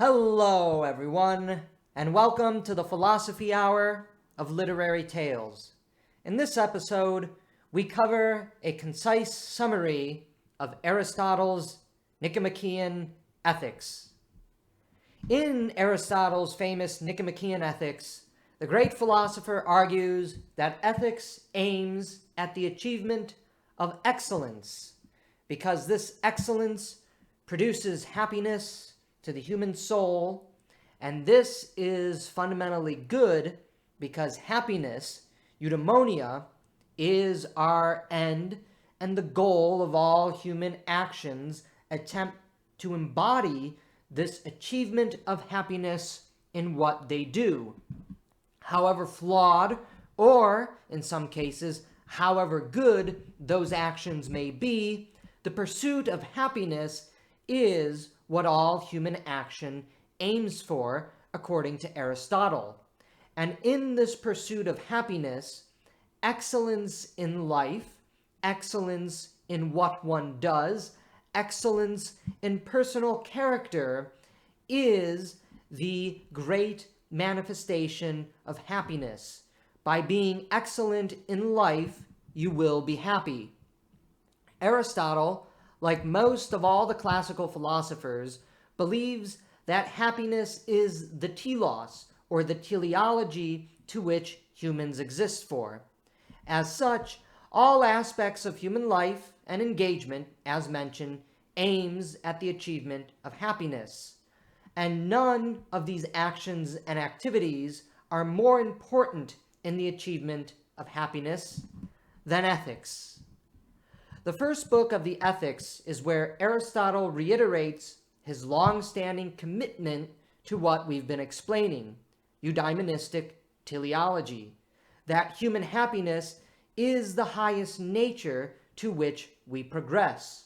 Hello, everyone, and welcome to the Philosophy Hour of Literary Tales. In this episode, we cover a concise summary of Aristotle's Nicomachean Ethics. In Aristotle's famous Nicomachean Ethics, the great philosopher argues that ethics aims at the achievement of excellence, because this excellence produces happiness to the human soul, and this is fundamentally good because happiness, eudaimonia, is our end and the goal of all human actions attempt to embody this achievement of happiness in what they do. However flawed, or in some cases, however good those actions may be, the pursuit of happiness is what all human action aims for, according to Aristotle. And in this pursuit of happiness, excellence in life, excellence in what one does, excellence in personal character is the great manifestation of happiness. By being excellent in life, you will be happy. Aristotle, like most of all the classical philosophers, believes that happiness is the telos, or the teleology to which humans exist for. As such, all aspects of human life and engagement, as mentioned, aims at the achievement of happiness. And none of these actions and activities are more important in the achievement of happiness than ethics. The first book of the Ethics is where Aristotle reiterates his long-standing commitment to what we've been explaining, eudaimonistic teleology, that human happiness is the highest nature to which we progress.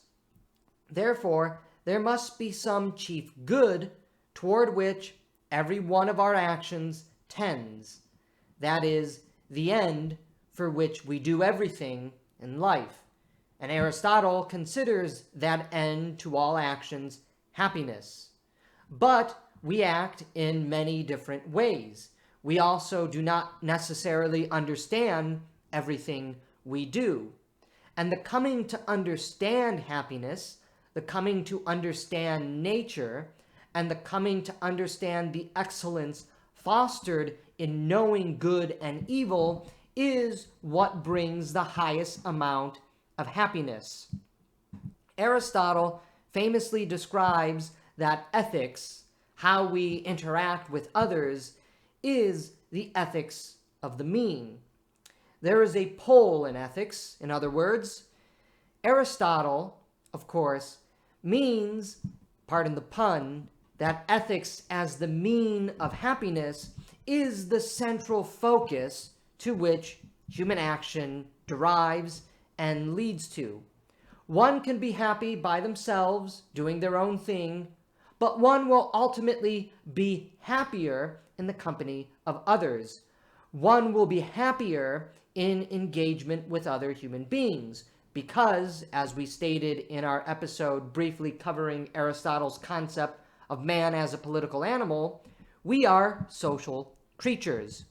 Therefore, there must be some chief good toward which every one of our actions tends. That is, the end for which we do everything in life. And Aristotle considers that end to all actions happiness. But we act in many different ways. We also do not necessarily understand everything we do. And the coming to understand happiness, the coming to understand nature, and the coming to understand the excellence fostered in knowing good and evil is what brings the highest amount of happiness. Aristotle famously describes that ethics, how we interact with others, is the ethics of the mean. There is a pole in ethics, in other words. Aristotle, of course, means, pardon the pun, that ethics as the mean of happiness is the central focus to which human action derives and leads to. One can be happy by themselves, doing their own thing, but one will ultimately be happier in the company of others. One will be happier in engagement with other human beings because, as we stated in our episode briefly covering Aristotle's concept of man as a political animal, we are social creatures.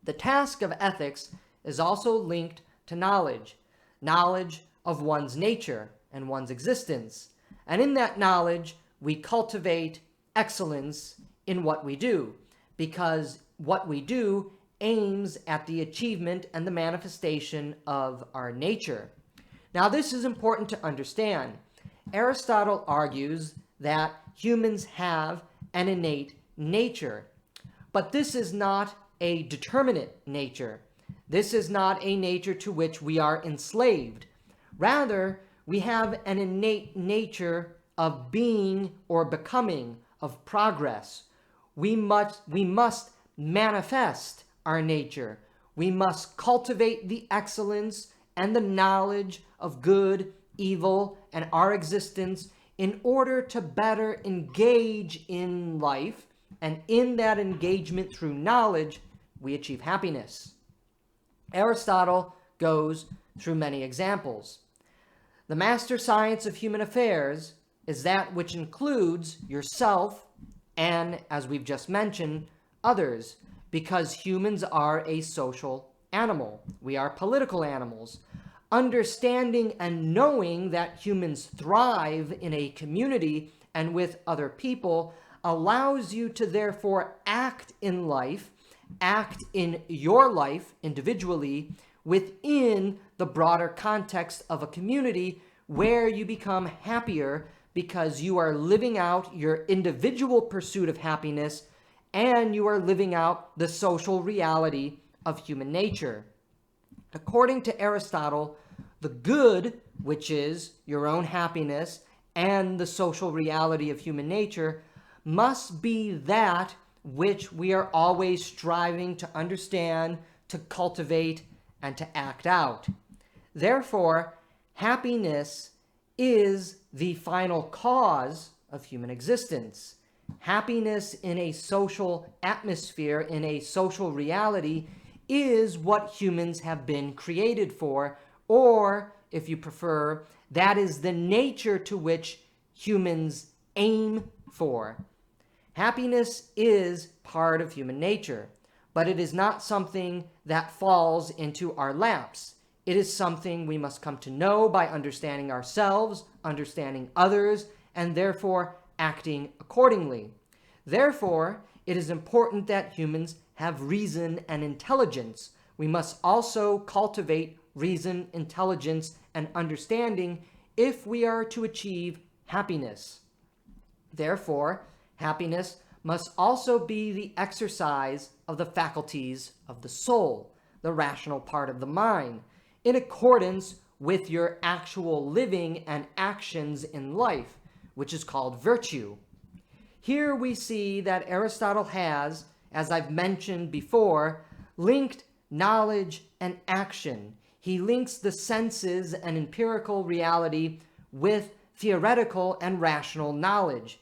The task of ethics is also linked to knowledge of one's nature and one's existence. And in that knowledge, we cultivate excellence in what we do, because what we do aims at the achievement and the manifestation of our nature. Now, this is important to understand. Aristotle argues that humans have an innate nature, but this is not a determinate nature. This is not a nature to which we are enslaved. Rather, we have an innate nature of being or becoming, of progress. We must manifest our nature. We must cultivate the excellence and the knowledge of good, evil, and our existence in order to better engage in life, and in that engagement through knowledge, we achieve happiness. Aristotle goes through many examples. The master science of human affairs is that which includes yourself and, as we've just mentioned, others, because humans are a social animal. We are political animals. Understanding and knowing that humans thrive in a community and with other people allows you to therefore act in life, act in your life individually within the broader context of a community where you become happier because you are living out your individual pursuit of happiness and you are living out the social reality of human nature. According to Aristotle, the good, which is your own happiness and the social reality of human nature, must be that which we are always striving to understand, to cultivate, and to act out. Therefore, happiness is the final cause of human existence. Happiness in a social atmosphere, in a social reality, is what humans have been created for, or, if you prefer, that is the nature to which humans aim for. Happiness is part of human nature, but it is not something that falls into our laps. It is something we must come to know by understanding ourselves, understanding others, and therefore acting accordingly. Therefore, it is important that humans have reason and intelligence. We must also cultivate reason, intelligence, and understanding if we are to achieve happiness. Therefore, happiness must also be the exercise of the faculties of the soul, the rational part of the mind, in accordance with your actual living and actions in life, which is called virtue. Here we see that Aristotle has, as I've mentioned before, linked knowledge and action. He links the senses and empirical reality with theoretical and rational knowledge.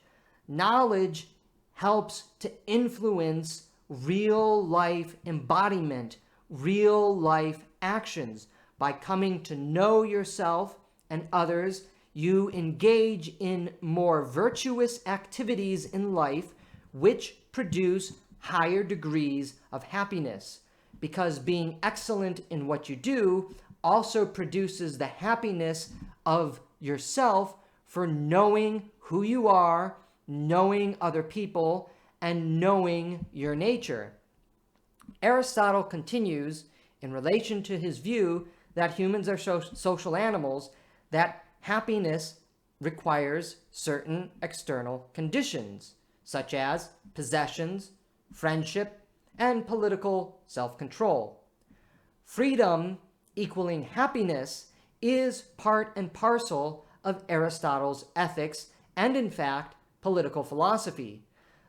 Knowledge helps to influence real life embodiment, real life actions. By coming to know yourself and others, you engage in more virtuous activities in life which produce higher degrees of happiness. Because being excellent in what you do also produces the happiness of yourself for knowing who you are, knowing other people, and knowing your nature. Aristotle continues, in relation to his view that humans are social animals, that happiness requires certain external conditions, such as possessions, friendship, and political self-control. Freedom equaling happiness is part and parcel of Aristotle's ethics and, in fact, political philosophy.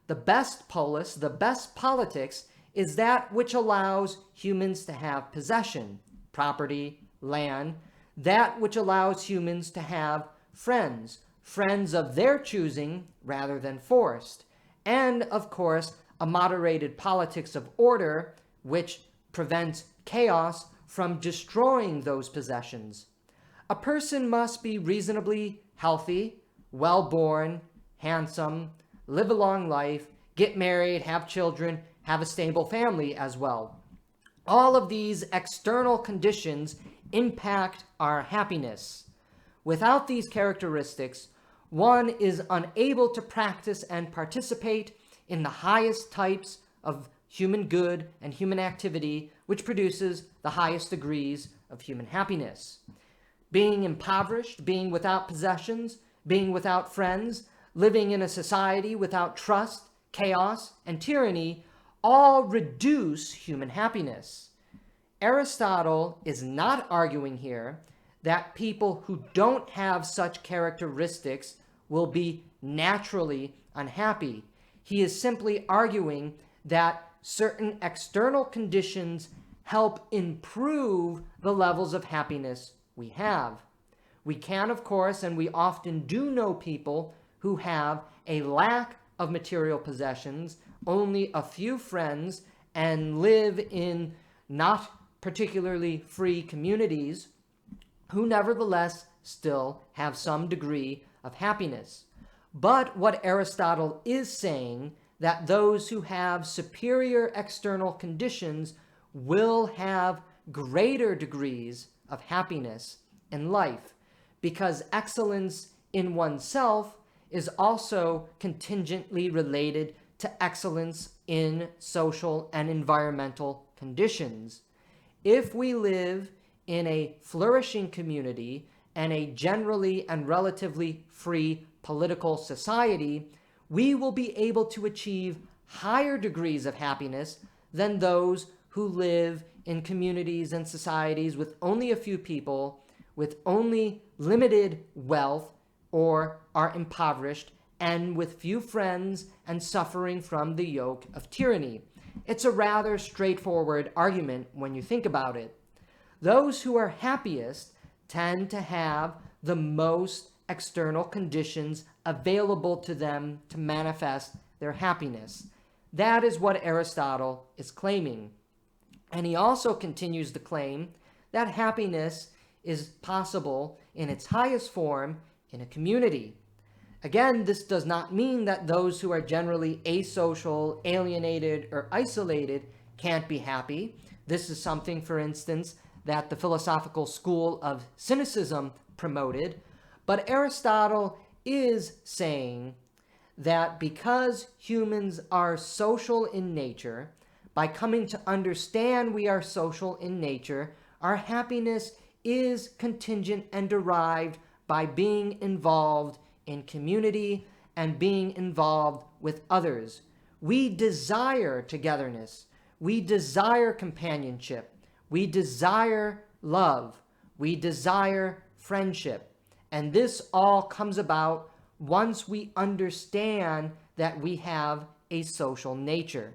The best polis, the best politics, is that which allows humans to have possession, property, land, that which allows humans to have friends, friends of their choosing rather than forced, and, of course, a moderated politics of order, which prevents chaos from destroying those possessions. A person must be reasonably healthy, well-born, handsome, live a long life, get married, have children, have a stable family as well. All of these external conditions impact our happiness. Without these characteristics, one is unable to practice and participate in the highest types of human good and human activity, which produces the highest degrees of human happiness. Being impoverished, being without possessions, being without friends, living in a society without trust, chaos, and tyranny all reduce human happiness. Aristotle is not arguing here that people who don't have such characteristics will be naturally unhappy. He is simply arguing that certain external conditions help improve the levels of happiness we have. We can, of course, and we often do know people who have a lack of material possessions, only a few friends, and live in not particularly free communities, who nevertheless still have some degree of happiness. But what Aristotle is saying that those who have superior external conditions will have greater degrees of happiness in life, because excellence in oneself is also contingently related to excellence in social and environmental conditions. If we live in a flourishing community and a generally and relatively free political society, we will be able to achieve higher degrees of happiness than those who live in communities and societies with only a few people, with only limited wealth, or are impoverished and with few friends and suffering from the yoke of tyranny. It's a rather straightforward argument when you think about it. Those who are happiest tend to have the most external conditions available to them to manifest their happiness. That is what Aristotle is claiming. And he also continues to claim that happiness is possible in its highest form in a community. Again, this does not mean that those who are generally asocial, alienated, or isolated can't be happy. This is something, for instance, that the philosophical school of cynicism promoted. But Aristotle is saying that because humans are social in nature, by coming to understand we are social in nature, our happiness is contingent and derived by being involved in community and being involved with others. We desire togetherness. We desire companionship. We desire love. We desire friendship. And this all comes about once we understand that we have a social nature.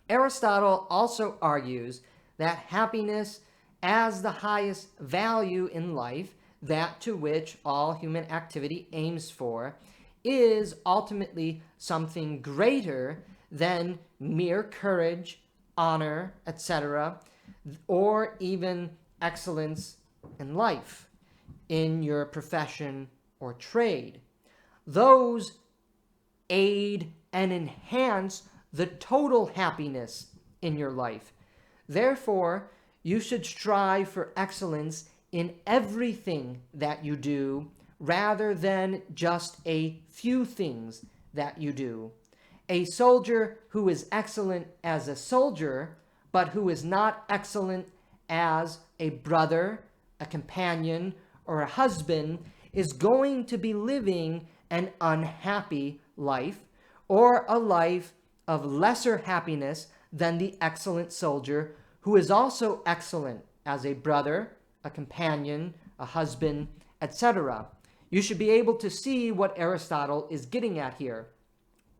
Aristotle also argues that happiness as the highest value in life, that to which all human activity aims for, is ultimately something greater than mere courage, honor, etc., or even excellence in life, in your profession or trade. Those aid and enhance the total happiness in your life. Therefore, you should strive for excellence in everything that you do, rather than just a few things that you do. A soldier who is excellent as a soldier, but who is not excellent as a brother, a companion, or a husband, is going to be living an unhappy life, or a life of lesser happiness than the excellent soldier who is also excellent as a brother, a companion, a husband, etc. You should be able to see what Aristotle is getting at here.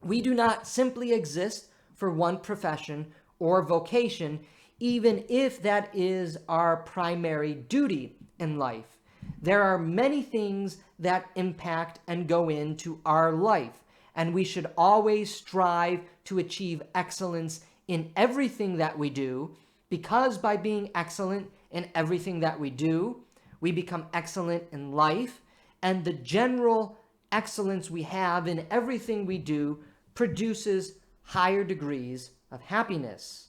We do not simply exist for one profession or vocation, even if that is our primary duty in life. There are many things that impact and go into our life, and we should always strive to achieve excellence in everything that we do, because by being excellent in everything that we do, we become excellent in life, and the general excellence we have in everything we do produces higher degrees of happiness.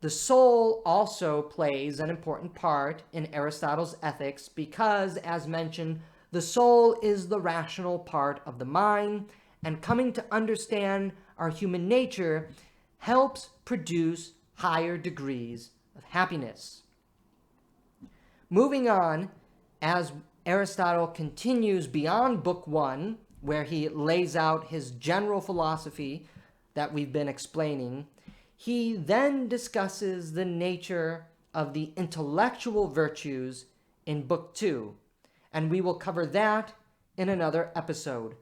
The soul also plays an important part in Aristotle's ethics because, as mentioned, the soul is the rational part of the mind, and coming to understand our human nature helps produce higher degrees of happiness. Moving on, as Aristotle continues beyond Book 1, where he lays out his general philosophy that we've been explaining, he then discusses the nature of the intellectual virtues in Book 2, and we will cover that in another episode.